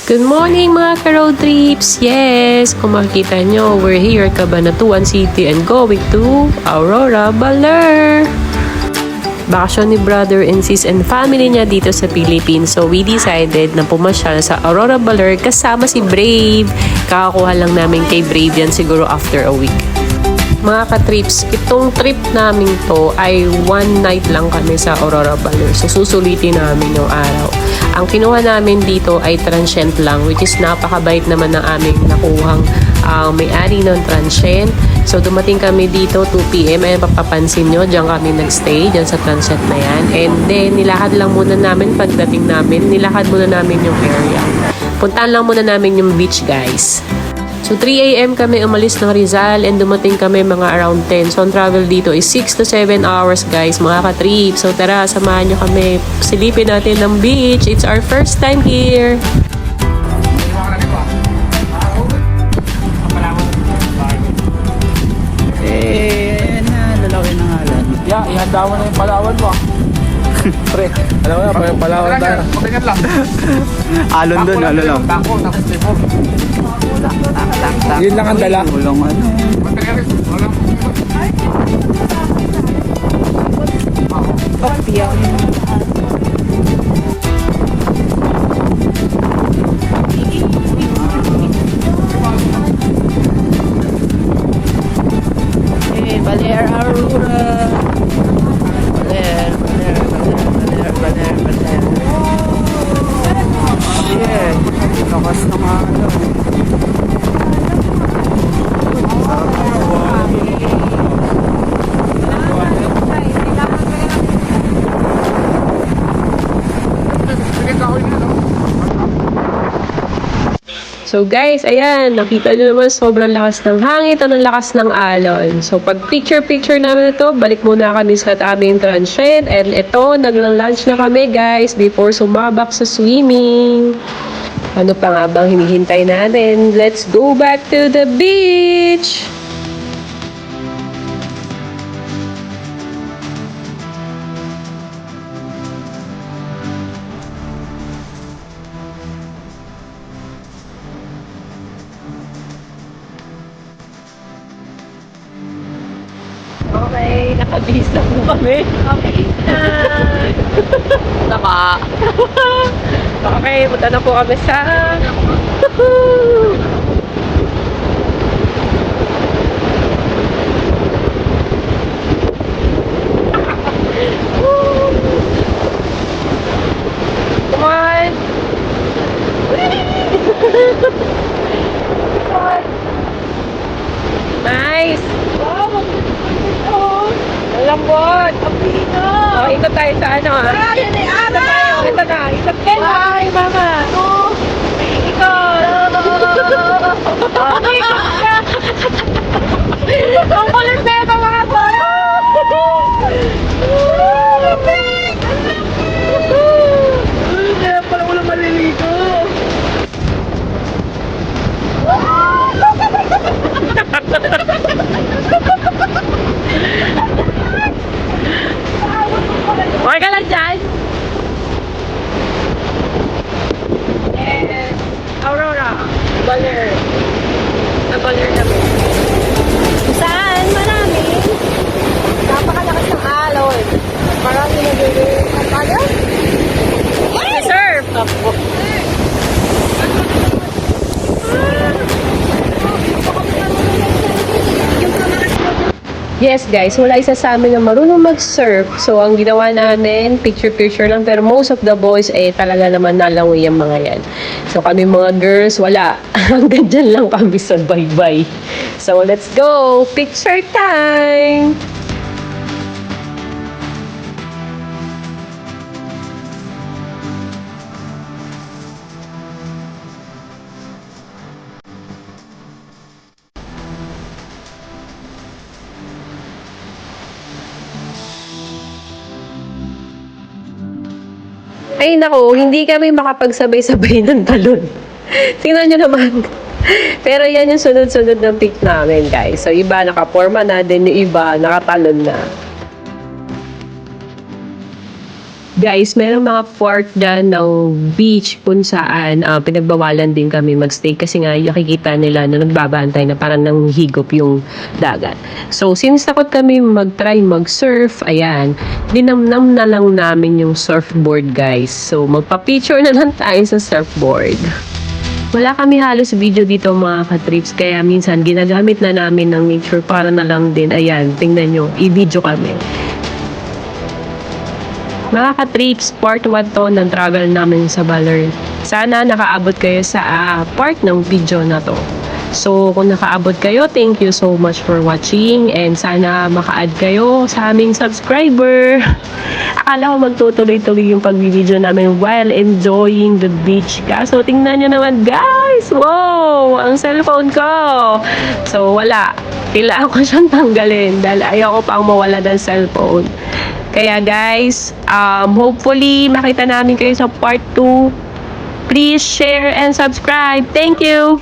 Good morning mga ka-road trips! Yes! Kung makikita nyo, we're here Cabanatuan City and going to Aurora, Baler! Bakasyon ni brother and sis and family niya dito sa Philippines. So we decided na pumasyal sa Aurora, Baler kasama si Brave. Kakakuha lang namin kay Brave yan siguro after a week. Mga ka-trips, itong trip namin to ay one night lang kami sa Aurora, Baler. So susulitin namin yung araw. Ang kinuha namin dito ay transient lang, which is napakabait naman ng aming nakuhang may-ari ng transient. So dumating kami dito 2 PM, ay papapansin nyo, diyan kami nagstay, diyan sa transient na yan. And then nilakad lang muna namin pagdating namin, nilakad muna namin yung area. Puntahan lang muna namin yung beach, guys. So 3 AM kami umalis ng Rizal and dumating kami mga around 10. So ang travel dito is 6 to 7 hours, guys, mga ka-trip. So tara, samahan nyo kami. Silipin natin ng beach. It's our first time here. Lalawin ng halan. Yeah, ihanda mo na yung Palawan mo. Pre, alam mo na, Palawan tayo. Patingan lang. Alon doon, alon lang. Tako, nakasipo. Yun lang ang dala. Ulong ano. Papiyang. Baler, Aurora. Baler. Shit. Lakas ng ano. So guys, ayan, nakita nyo naman sobrang lakas ng hangin at ang lakas ng alon. So pag picture namin ito, balik muna kami sa aming transient. And ito, naglang-lunch na kami guys before sumabak sa swimming. Ano pa nga bang hinihintay natin? Let's go back to the beach! Okay, nakabihis na po kami. Okay na. Tama. Okay, punta na po kami sa... Come on. Nice. Wow. Ang lambot. Oh, ikot tayo sa ano ah. Ito na. Ikot kayo. Ay, mama. Ikot. Okay, ikot ka. Ang kulit na ito mga boy. Kaya pala wala maliligo. Okay ka lang dyan? Yes. Aurora. Baler. Baler kami. Saan? Marami. Napakalakas ng alon. Marami nag-iwi. Ang tayo? Surf! Yes guys, wala isa sa amin na marunong mag-surf. So ang ginawa namin, picture lang. Pero most of the boys talaga naman nalangoy yung mga yan. So kami mga girls, wala. Hanggang dyan lang kami sa bye-bye. So let's go! Picture time! Ay nako, hindi kami makapagsabay-sabay ng talon. Tingnan nyo naman. Pero yan yung sunod-sunod ng pick namin, guys. So iba nakaporma na, din yung iba nakatalon na. Guys, merong mga port dyan ng beach kung saan pinagbawalan din kami magstay kasi nga nakikita nila na nagbabantay na parang nanghigop yung dagat. So, since takot kami mag-try mag-surf, ayan, dinamnam na lang namin yung surfboard guys. So, magpa-picture na lang tayo sa surfboard. Wala kami halos video dito mga ka-trips kaya minsan ginagamit na namin ng nature para na lang din, ayan, tingnan nyo, i-video kami. Mga ka-trips, part 1 to ng travel namin sa Baler. Sana nakaabot kayo sa part ng video na to. So, kung nakaabot kayo, thank you so much for watching and sana maka-add kayo sa aming subscriber. Akala ko magtutuloy-tuloy yung pag-video namin while enjoying the beach. Kaso, tingnan nyo naman guys! Wow! Ang cellphone ko! So, wala. Kailangan ko siyang tanggalin dahil ayaw ko pang mawala ng cellphone. Kaya guys, hopefully makita namin kayo sa part 2. Please share and subscribe. Thank you!